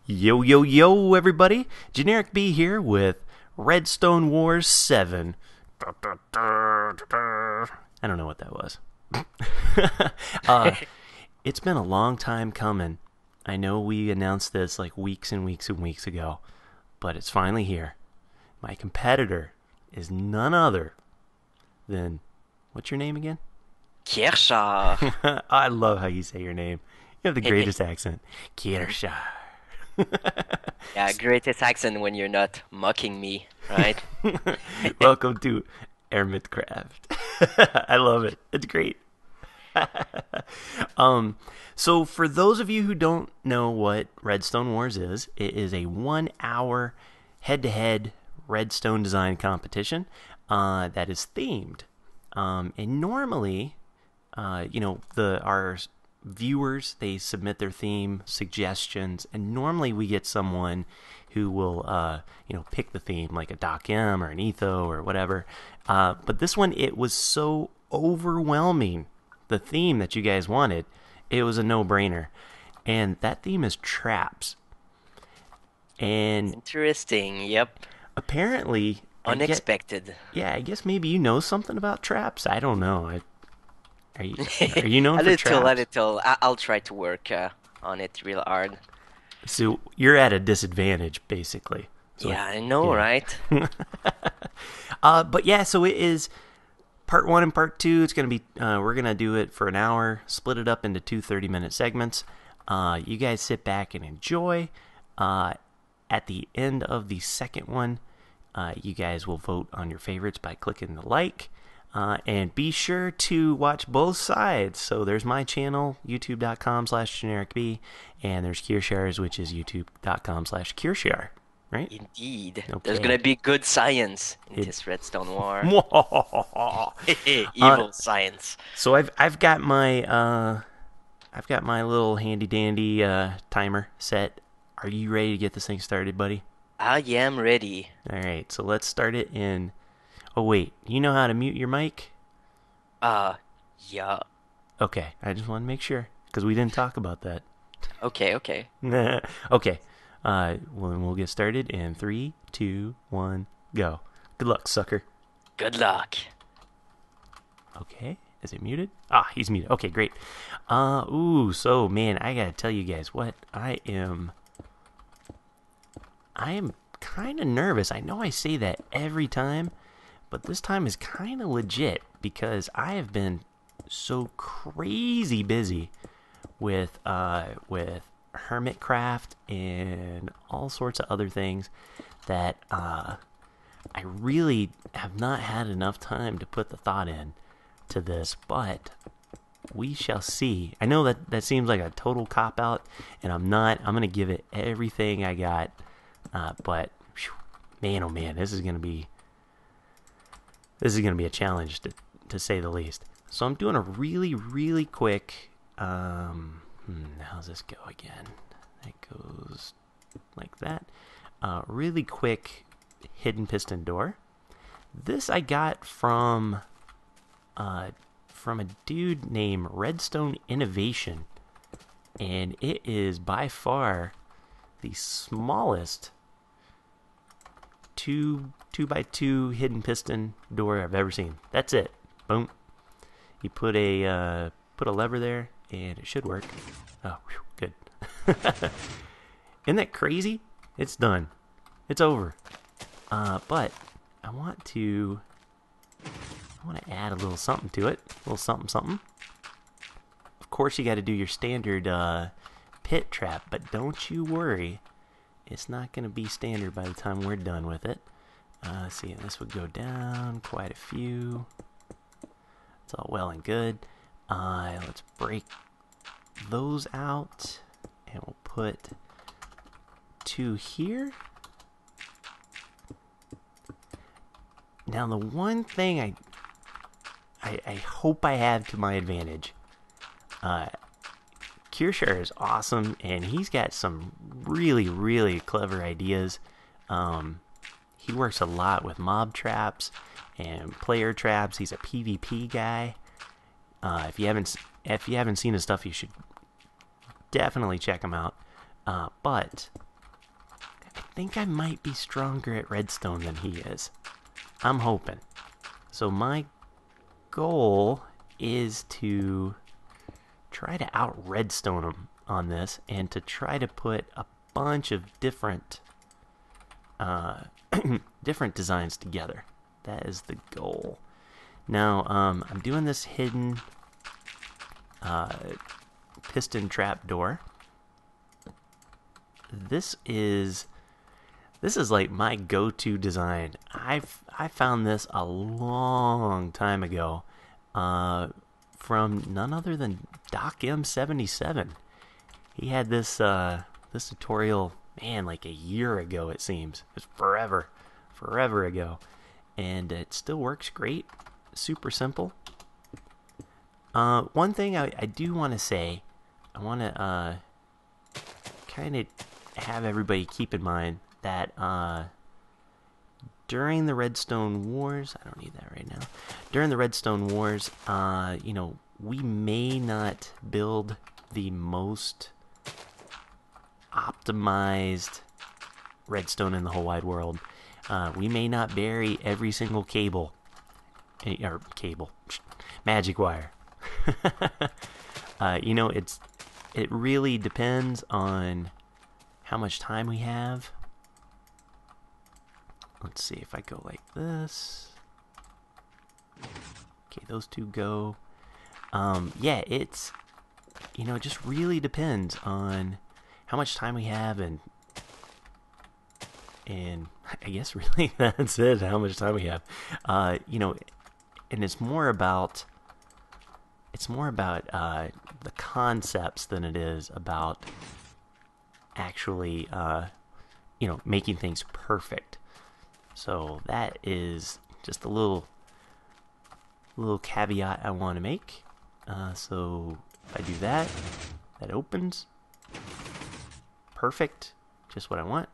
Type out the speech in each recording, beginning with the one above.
Yo, yo, yo, everybody. Generikb here with Redstone Wars 7. I don't know what that was. It's been a long time coming. I know we announced this like weeks and weeks and weeks ago, but it's finally here. My competitor is none other than, what's your name again? Kiershar. I love how you say your name. You have the greatest accent. Kiershar. Yeah, greatest accent when you're not mocking me, right? Welcome to Hermitcraft. I love it. It's great. So for those of you who don't know what Redstone Wars is, it is a 1 hour head-to-head redstone design competition that is themed. And normally, our viewers, they submit their theme suggestions, and normally we get someone who will pick the theme, like a Doc M or an Etho or whatever. But this one, it was so overwhelming, the theme that you guys wanted, it was a no-brainer. And that theme is traps. And Interesting. Yep. apparently, Unexpected. I guess maybe you know something about traps. I don't know. Are you are you known A for little, a traps? little. I'll try to work on it real hard. So you're at a disadvantage, basically. So Yeah, I know, yeah. right? But yeah, so it is part 1 and part 2. It's gonna be we're gonna do it for an hour, split it up into two 30-minute segments. You guys sit back and enjoy. At the end of the second one, you guys will vote on your favorites by clicking the like. And be sure to watch both sides. So there's my channel, youtube.com/generikb, and there's Kiershar's, which is youtube.com/Kiershar, right? Indeed. There's Okay. gonna be good science in this Redstone War. Uh, Evil science. so I've got my little handy dandy timer set. Are you ready to get this thing started, buddy? I am ready. All right, so let's start it in. Oh wait, you know how to mute your mic? Uh, yeah. Okay, I just want to make sure because we didn't talk about that. Okay, okay. Okay, well then we'll get started in 3, 2, 1, go. Good luck, sucker. Good luck. Okay, is it muted? Ah, he's muted. Okay, great. So man, I gotta tell you guys what I am kind of nervous. I know I say that every time, but this time is kind of legit because I have been so crazy busy with Hermitcraft and all sorts of other things that I really have not had enough time to put the thought in to this, but we shall see. I know that seems like a total cop out, and I'm not. I'm gonna give it everything I got, but whew, man, oh man, this is gonna be a challenge to say the least. So I'm doing a really, really quick. How's this go again? That goes like that. Really quick hidden piston door. This I got from a dude named Redstone Innovation, and it is by far the smallest 2x2 hidden piston door I've ever seen. That's it. Boom. You put a lever there, and it should work. Oh, whew, good. Isn't that crazy? It's done. It's over. But I want to add a little something to it. A little something, something. Of course, you got to do your standard pit trap, but don't you worry. It's not going to be standard by the time we're done with it. Let's see, this would go down quite a few. It's all well and good. Let's break those out, and we'll put 2 here. Now, the one thing I hope I have to my advantage, Kiershar is awesome, and he's got some really, really clever ideas. He works a lot with mob traps and player traps. He's a PvP guy. If you haven't seen his stuff, you should definitely check him out. But I think I might be stronger at redstone than he is. I'm hoping. So my goal is to try to out redstone him on this, and to try to put a bunch of different different designs together. That is the goal. Now, I'm doing this hidden piston trap door. This is like my go-to design. I found this a long time ago from none other than Doc M77. He had this this tutorial, man, like a year ago it seems. It's forever ago, and it still works great. Super simple. One thing I do want to say, I want to kind of have everybody keep in mind that during the Redstone Wars, I don't need that right now. During the Redstone Wars, we may not build the most optimized redstone in the whole wide world. We may not bury every single magic wire. It really depends on how much time we have. Let's see if I go like this. Okay, those two go. It just really depends on how much time we have, and I guess really that's it. How much time we have, and it's more about the concepts than it is about actually making things perfect. So that is just a little caveat I want to make. So if I do that, that opens. Perfect. Just what I want.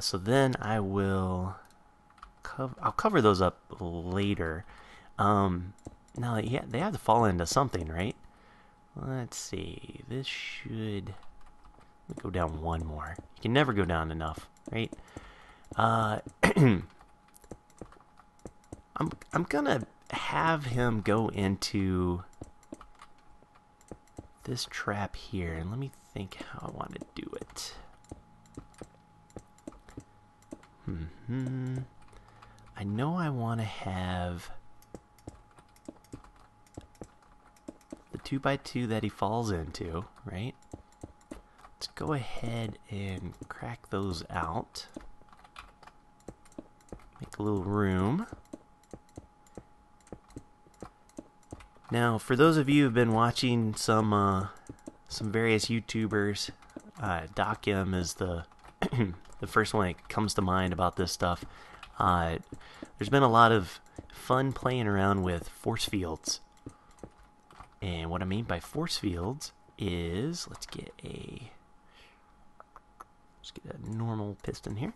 So then I will I'll cover those up later. Now, yeah, they have to fall into something, right? Let's see. This should... Let me go down one more. You can never go down enough, right? I'm gonna have him go into this trap here, and let me think how I want to do it. I know I want to have the 2x2 that he falls into, right? Let's go ahead and crack those out. Make a little room. Now, for those of you who've been watching some various YouTubers, Doc M is the the first one that comes to mind about this stuff. There's been a lot of fun playing around with force fields. And what I mean by force fields is, let's get a normal piston here.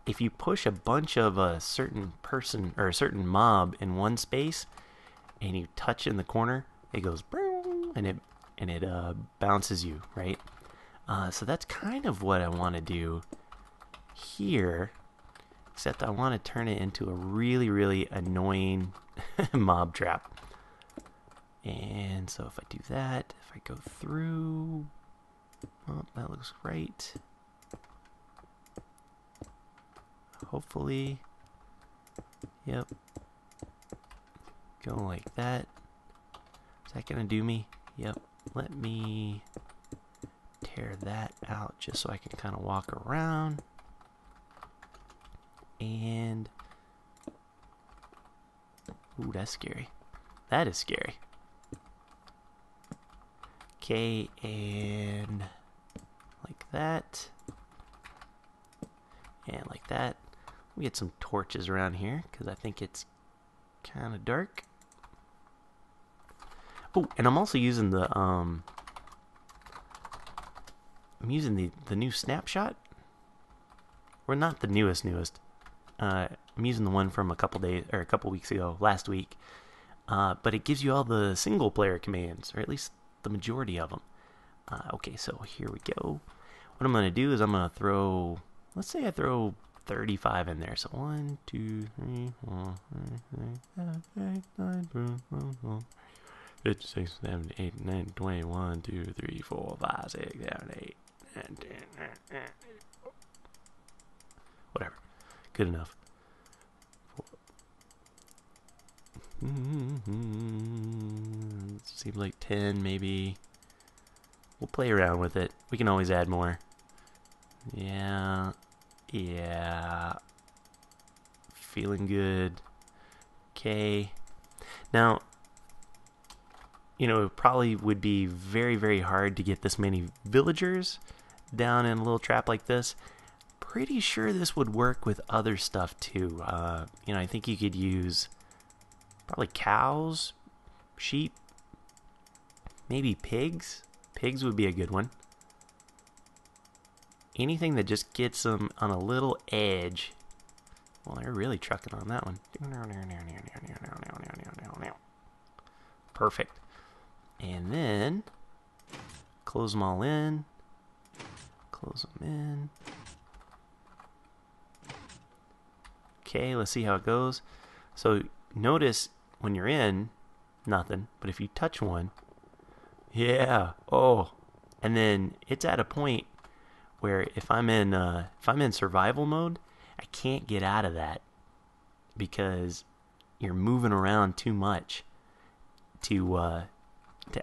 If you push a bunch of a certain person or a certain mob in one space, and you touch in the corner, it goes and it bounces you, right? So that's kind of what I want to do here, except I want to turn it into a really, really annoying mob trap. And so if I do that, if I go through, oh, that looks right. Hopefully, yep. Go like that. Is that gonna do me? Yep. Let me tear that out just so I can kind of walk around. And ooh, that's scary. That is scary. Okay, and like that. And like that. We get some torches around here because I think it's kind of dark. Oh, and I'm also using the I'm using the new snapshot. Or not the newest. I'm using the one from a couple days or a couple weeks ago, last week. But it gives you all the single player commands, or at least the majority of them. Okay, so here we go. What I'm going to do is I'm going to throw, let's say I throw 35 in there. So 1, 2, 3, 4, 5, 6, 7, 8, 9, 10, 6, 7, 8, 9, 20, 1, 2, 3, 4, 5, 6, 7, 8, 9, 10, whatever. Good enough. Seems like 10 maybe. We'll play around with it. We can always add more. Yeah. Feeling good. Okay. Now, it probably would be very, very hard to get this many villagers down in a little trap like this. Pretty sure this would work with other stuff too. I think you could use probably cows, sheep, maybe pigs. Pigs would be a good one. Anything that just gets them on a little edge. Well, they're really trucking on that one. Perfect. And then close them all in. Close them in. Okay, let's see how it goes. So notice when you're in, nothing. But if you touch one, yeah, oh, and then it's at a point where if I'm in survival mode, I can't get out of that because you're moving around too much to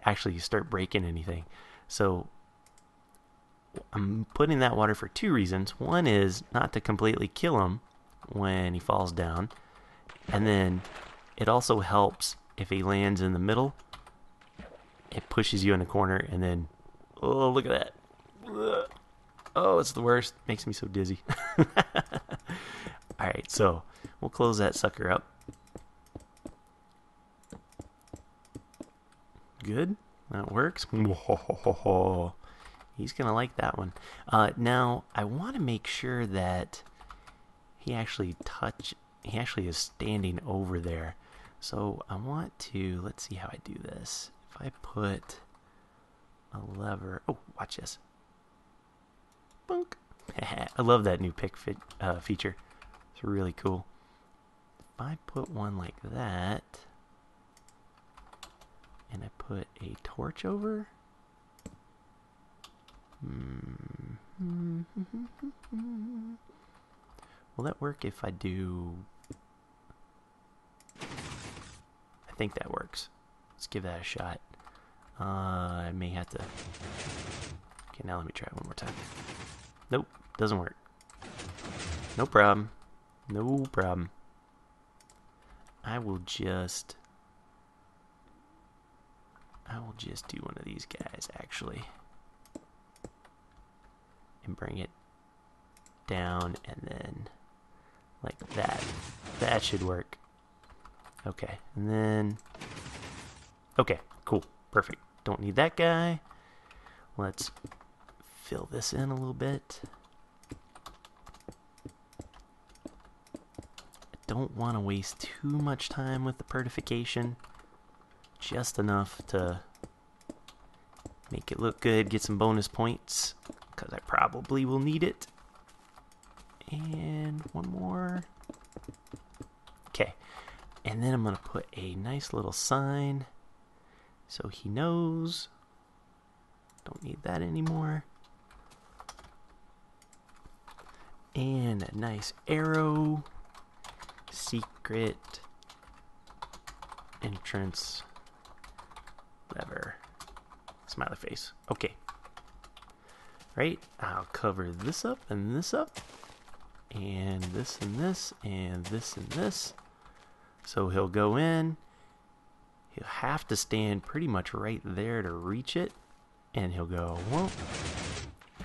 actually start breaking anything. So I'm putting that water for two reasons. One is not to completely kill him when he falls down, and then it also helps if he lands in the middle. It pushes you in a corner, and then, oh, look at that. Oh, it's the worst. Makes me so dizzy. Alright, so we'll close that sucker up. Good. That works. He's going to like that one. Now, I want to make sure that he actually is standing over there. So I want to, let's see how I do this. If I put a lever, oh, watch this. Bunk. I love that new pick feature. It's really cool. If I put one like that, and I put a torch over, will that work if I do? I think that works. Let's give that a shot. I may have to. Okay, now let me try it one more time. Nope, doesn't work. No problem. No problem. I will just do one of these guys, actually. And bring it down, and then like that. That should work. Okay, and then... Okay, cool. Perfect. Don't need that guy. Let's fill this in a little bit. I don't want to waste too much time with the pertification. Just enough to make it look good, get some bonus points, because I probably will need it. And one more. Okay. And then I'm going to put a nice little sign so he knows. Don't need that anymore. And a nice arrow. Secret entrance lever. Smiley face. Okay. Right? I'll cover this up and this up. And this and this and this and this. So he'll go in. He'll have to stand pretty much right there to reach it. And he'll go, whoop.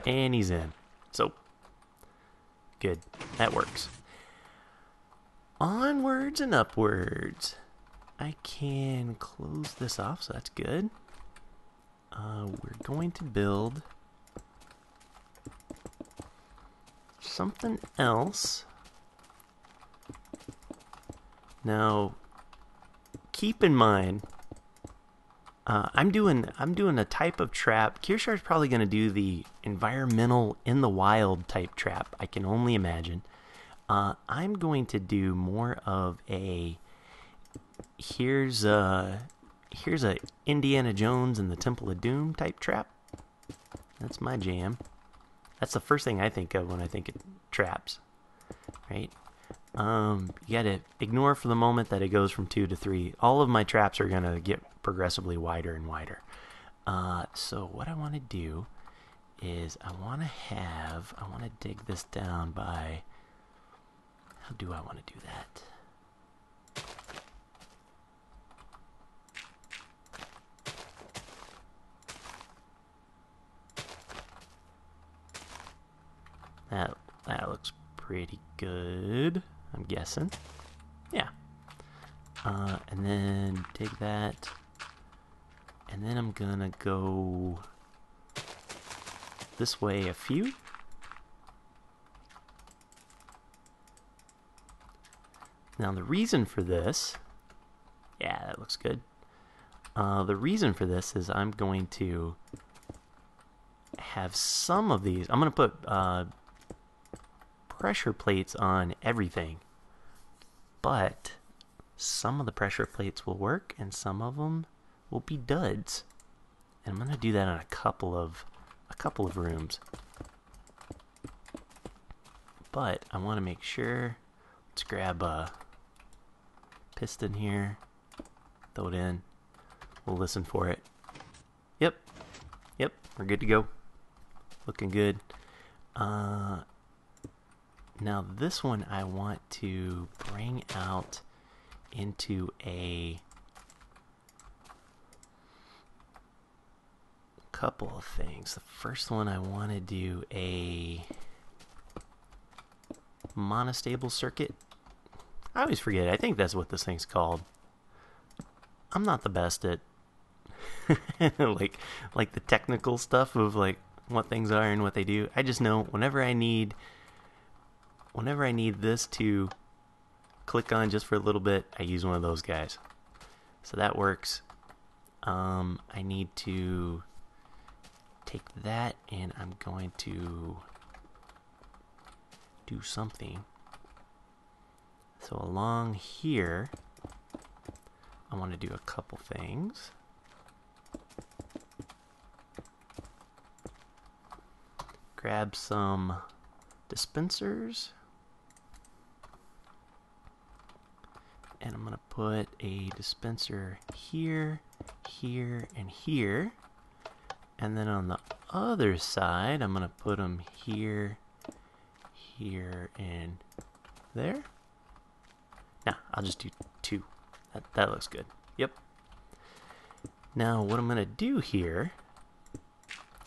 And he's in. So, good. That works. Onwards and upwards. I can close this off, so that's good. We're going to build something else Now, keep in mind, I'm doing a type of trap. Kiershar's probably going to do the environmental in the wild type trap. I can only imagine. I'm going to do more of a here's a Indiana Jones and the Temple of Doom type trap. That's my jam. That's the first thing I think of when I think of traps, right? You gotta ignore for the moment that it goes from 2 to 3. All of my traps are gonna get progressively wider and wider. So what I want to do is I want to dig this down by, how do I want to do that? That looks pretty good, I'm guessing. Yeah. And then dig that. And then I'm gonna go this way a few. Now the reason for this, yeah, that looks good. The reason for this is I'm going to have some of these. I'm going to put pressure plates on everything, but some of the pressure plates will work and some of them will be duds. And I'm going to do that on a couple of rooms. But I want to make sure. Let's grab a piston here, throw it in. We'll listen for it. Yep, we're good to go. Looking good. Now this one I want to bring out into a couple of things. The first one, I want to do a Monostable Circuit. I always forget. I think that's what this thing's called. I'm not the best at like the technical stuff of like what things are and what they do. I just know whenever I need this to click on just for a little bit, I use one of those guys. So that works. I need to take that and I'm going to do something. So along here, I want to do a couple things. Grab some dispensers. And I'm going to put a dispenser here, here, and here. And then on the other side, I'm going to put them here, here, and there. Nah, I'll just do 2. That looks good. Yep. Now, what I'm going to do here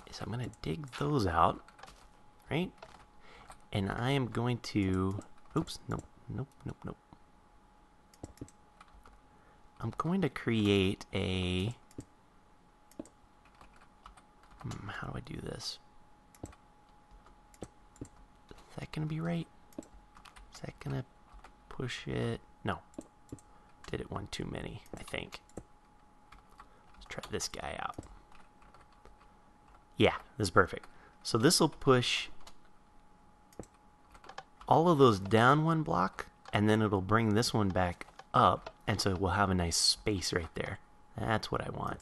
is I'm going to dig those out, right? And I am going to... Oops, nope. I'm going to create a... how do I do this? Is that going to be right? Is that going to push it? No. Did it one too many, I think. Let's try this guy out. Yeah, this is perfect. So this will push all of those down one block, and then it'll bring this one back up, and so we'll have a nice space right there. That's what I want.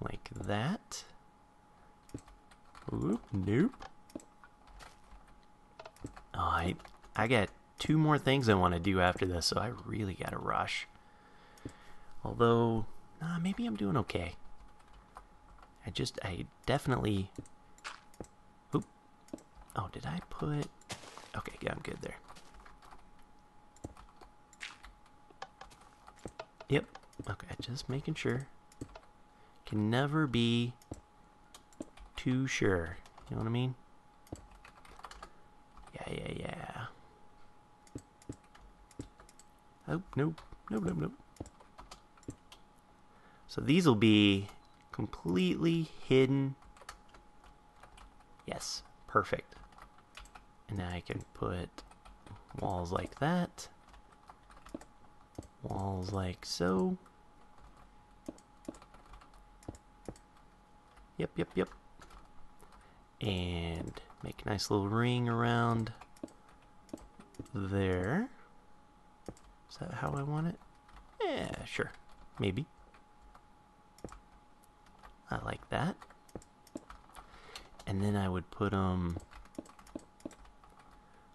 Like that. Oop, nope. Oh, I got 2 more things I want to do after this, so I really got to rush. Although, maybe I'm doing okay. I definitely... Oop. Oh, did I put... Okay, yeah, I'm good there. Yep. Okay, just making sure. Can never be too sure. You know what I mean? Yeah. Oh, nope. So these will be completely hidden. Yes, perfect. And now I can put walls like that. Walls like so. Yep, yep, yep. And make a nice little ring around there. Is that how I want it? Yeah, sure. Maybe. I like that. And then I would put them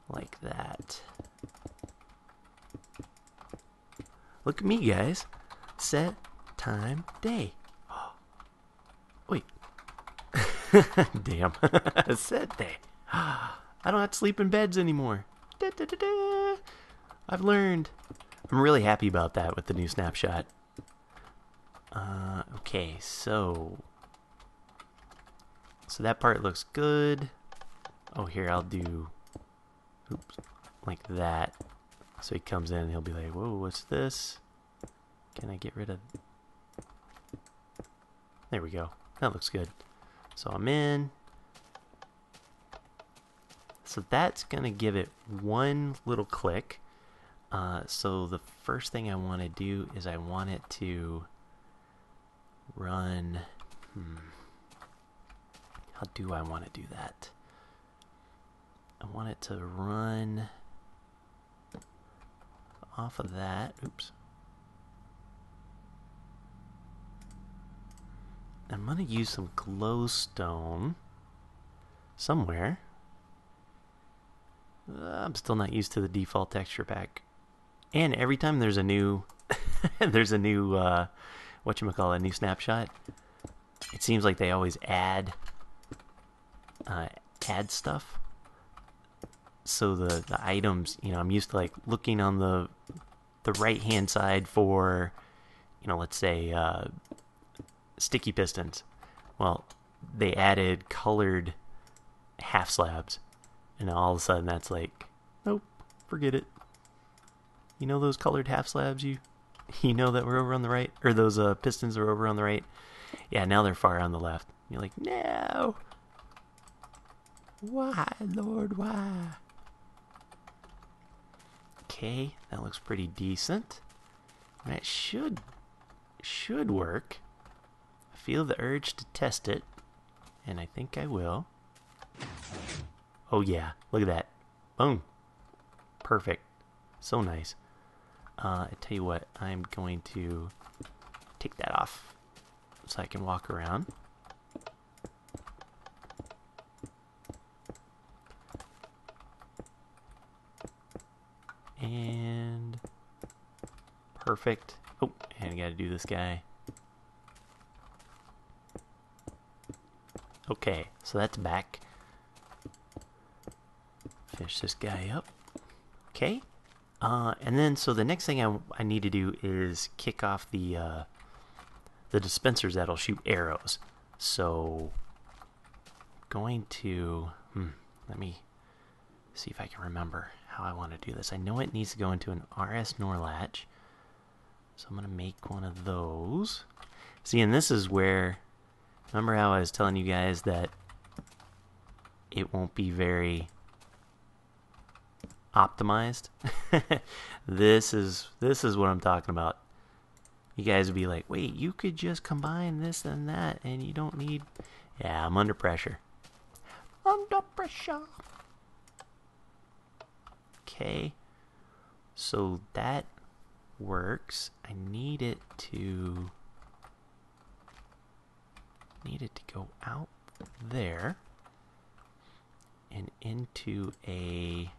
like that. Look at me, guys. Set, time, day. Wait. Damn. Set day. I don't have to sleep in beds anymore. Da, da, da, da. I've learned. I'm really happy about that with the new snapshot. Okay, so that part looks good. Oh, here, I'll do, oops, like that. So he comes in and he'll be like, whoa, what's this? Can I get rid of, there we go. That looks good. So I'm in. So that's going to give it one little click. So the first thing I want to do is I want it to run. How do I want to do that? I want it to run off of that. Oops. I'm going to use some glowstone somewhere. I'm still not used to the default texture pack. And every time there's a new there's a new whatchamacallit, a new snapshot, it seems like they always add stuff. So the items, you know, I'm used to like looking on the right hand side for, you know, let's say sticky pistons. Well, they added colored half slabs, and all of a sudden that's like, nope, forget it. You know those colored half slabs you know that were over on the right, or those pistons are over on the right? Yeah, now they're far on the left. You're like, no. Why, Lord, why? Okay, that looks pretty decent. That should work. I feel the urge to test it, and I think I will. Oh yeah, look at that. Boom. Perfect. So nice. I tell you what, I'm going to take that off so I can walk around. And perfect. Oh, and I gotta do this guy. Okay, so that's back. Finish this guy up. Okay. And then, so the next thing I need to do is kick off the dispensers that'll shoot arrows. So, going to, let me see if I can remember how I want to do this. I know it needs to go into an RS NOR latch. So I'm going to make one of those. See, and this is where, remember how I was telling you guys that it won't be very optimized? This is what I'm talking about. You guys would be like, wait, you could just combine this and that and you don't need... Yeah, I'm under pressure. Under pressure. Okay. So that works. I need it to go out there and into a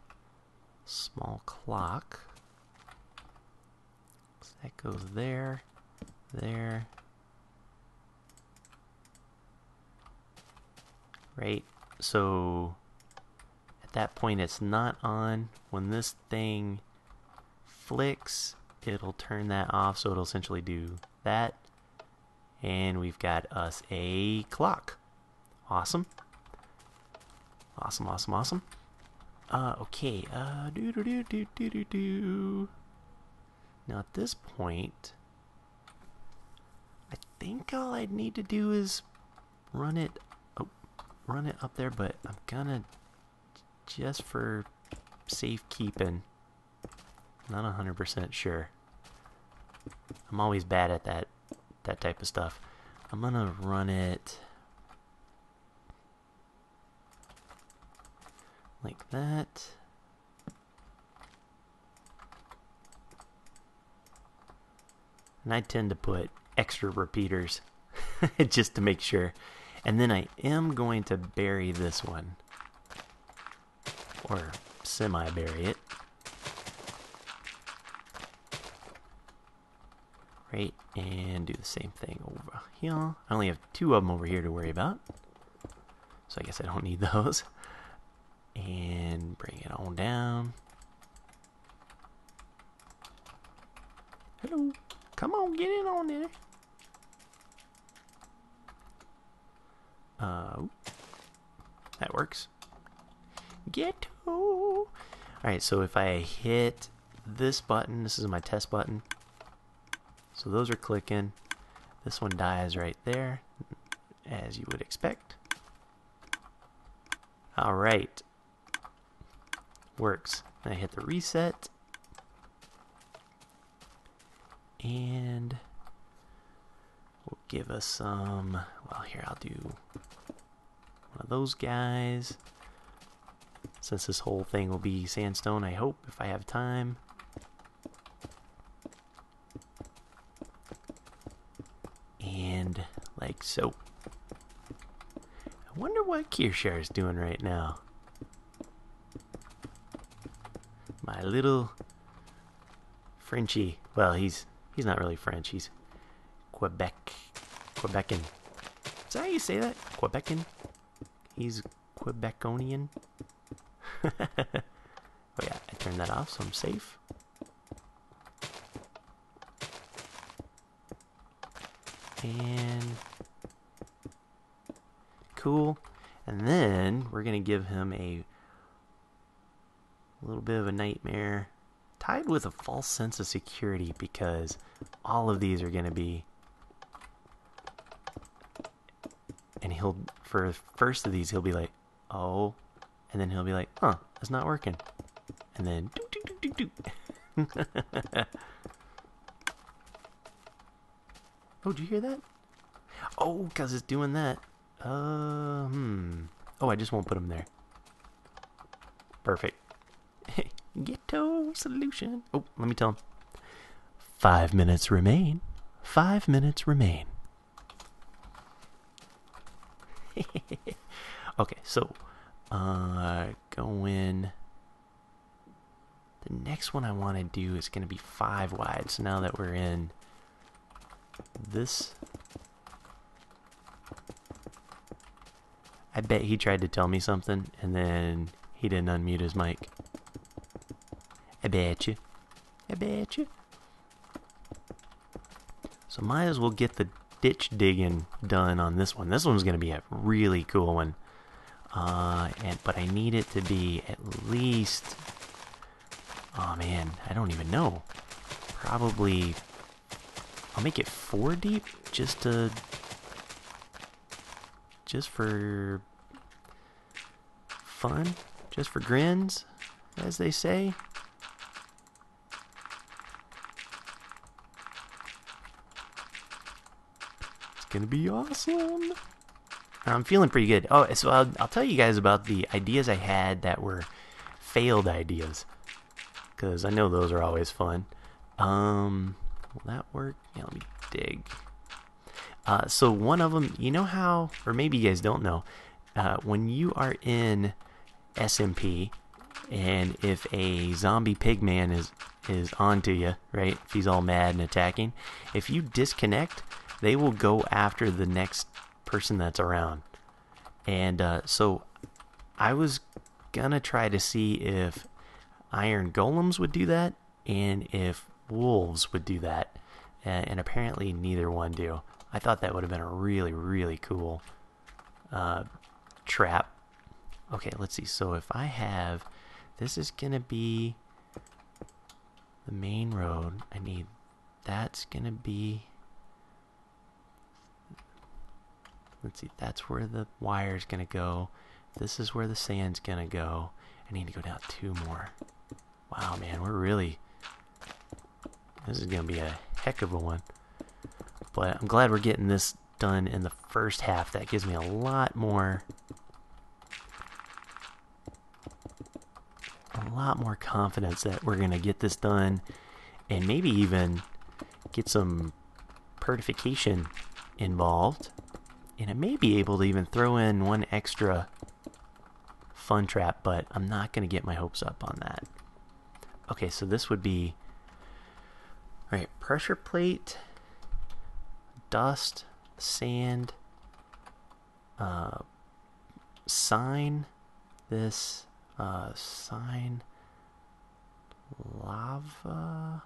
small clock. So that goes there, there, right? So at that point it's not on. When this thing flicks, it'll turn that off, so it'll essentially do that. And we've got us a clock. Awesome. Awesome, awesome, awesome. Okay, Now at this point, I think all I'd need to do is run it up there, but I'm gonna, just for safekeeping. Not 100% sure. I'm always bad at that type of stuff. I'm gonna run it like that. And I tend to put extra repeaters just to make sure. And then I am going to bury this one. Or semi-bury it. Right, and do the same thing over here. I only have 2 of them over here to worry about. So I guess I don't need those. And bring it on down. Hello. Come on, get in on there. That works. Get to. Alright, so if I hit this button, this is my test button. So those are clicking. This one dies right there, as you would expect. Alright. Works. Then I hit the reset. And we'll give us some, well, here I'll do one of those guys. Since this whole thing will be sandstone, I hope, if I have time. And like so. I wonder what Kiershar is doing right now. My little Frenchie. Well, he's not really French. He's Quebecan. Is that how you say that? Quebecan? He's Quebeconian. Oh yeah, I turned that off so I'm safe. And cool. And then we're gonna give him a little bit of a nightmare, tied with a false sense of security, because all of these are gonna be, and he'll, for the first of these, he'll be like, oh, and then he'll be like, huh, that's not working, and then oh, did you hear that? Oh, because it's doing that. Oh, I just won't put him there. Perfect. Ghetto solution. Oh, let me tell him. 5 minutes remain. 5 minutes remain. Okay, so go in. The next one I want to do is going to be 5 wide. So now that we're in this, I bet he tried to tell me something and then he didn't unmute his mic. I bet you. I bet you. So might as well get the ditch digging done on this one. This one's going to be a really cool one. But I need it to be at least, oh man, I don't even know. Probably, I'll make it 4 deep just for fun, just for grins, as they say. It's gonna be awesome. I'm feeling pretty good. Oh, so I'll tell you guys about the ideas I had that were failed ideas, because I know those are always fun. Will that work? Yeah, let me dig. So one of them, you know how, or maybe you guys don't know, when you are in SMP, and if a zombie pigman is onto you, right? If he's all mad and attacking, if you disconnect, they will go after the next person that's around. And so I was gonna try to see if iron golems would do that, and if wolves would do that, and apparently neither one do. I thought that would have been a really, really cool trap. Okay, let's see. So if I have, this is gonna be the main road. I need, that's gonna be, let's see, that's where the wire's gonna go. This is where the sand's gonna go. I need to go down 2 more. Wow, man, we're really... This is going to be a heck of a one. But I'm glad we're getting this done in the first half. That gives me a lot more confidence that we're going to get this done and maybe even get some pertification involved. And I may be able to even throw in one extra fun trap, but I'm not going to get my hopes up on that. Okay, so this would be... Alright, pressure plate, dust, sand, sign, this, sign, lava,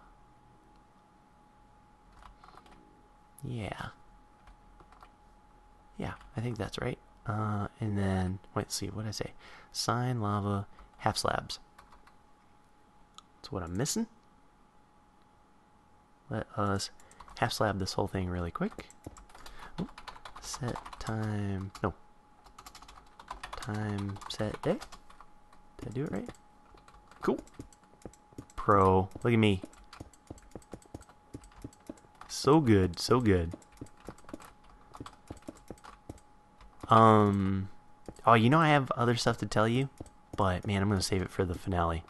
yeah, I think that's right, and then, wait, let's see, what did I say, sign, lava, half slabs, that's what I'm missing. Let us half slab this whole thing really quick. Oh, set time, no. Time, set, day. Did I do it right? Cool. Pro, look at me. So good, so good. Oh, you know I have other stuff to tell you, but man, I'm going to save it for the finale.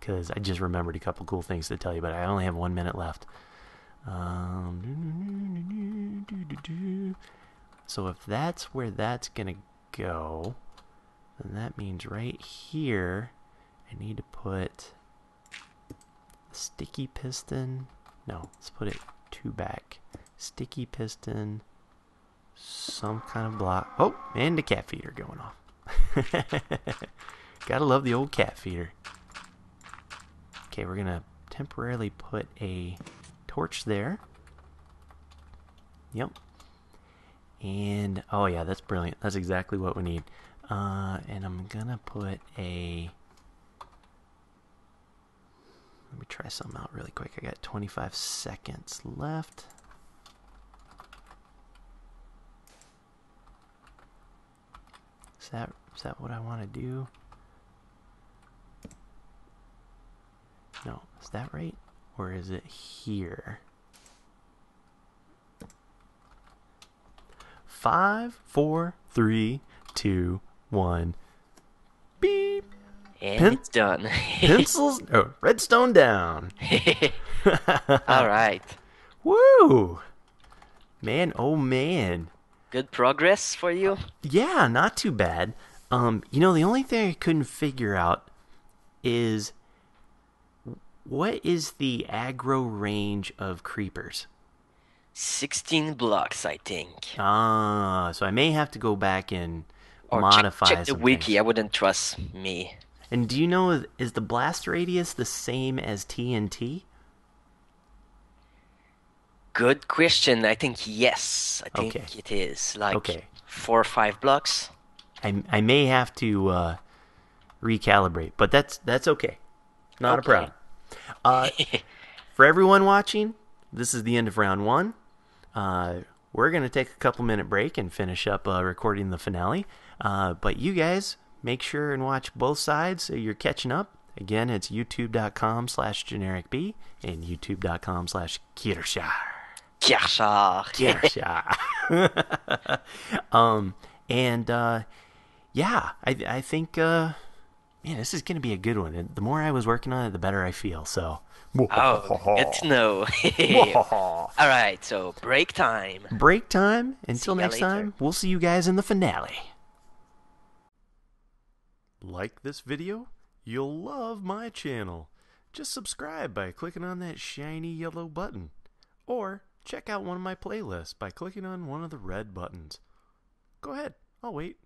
Because I just remembered a couple cool things to tell you, but I only have 1 minute left. So if that's where that's going to go, then that means right here, I need to put a sticky piston. No, let's put it 2 back. Sticky piston, some kind of block. Oh, and the cat feeder going off. Gotta love the old cat feeder. Okay, we're going to temporarily put a torch there. Yep. And, oh yeah, that's brilliant. That's exactly what we need. And I'm going to put a... Let me try something out really quick. I got 25 seconds left. Is that what I want to do? No, is that right? Or is it here? 5, 4, 3, 2, 1. Beep. And it's done. Pencils. Oh, redstone down. All right. Woo! Man, oh man. Good progress for you? Yeah, not too bad. You know, the only thing I couldn't figure out is what is the aggro range of creepers? 16 blocks, I think. Ah, so I may have to go back and Or modify check the some wiki. things. I wouldn't trust me. And do you know, is the blast radius the same as TNT? Good question. I think yes. I think Okay. it is. Like Okay. 4 or 5 blocks. I may have to recalibrate, but that's okay. Not a problem. For everyone watching, this is the end of round 1. We're going to take a couple minute break and finish up recording the finale. But you guys, make sure and watch both sides so you're catching up. Again, it's youtube.com/Generikb and youtube.com/Kiershar. Kiershar. Kiershar. Yeah, I think, man, this is going to be a good one. And the more I was working on it, the better I feel. So, Oh, good to know. All right, so break time. Break time. Until See ya next later. time, we'll see you guys in the finale. Like this video? You'll love my channel. Just subscribe by clicking on that shiny yellow button. Or check out one of my playlists by clicking on one of the red buttons. Go ahead, I'll wait.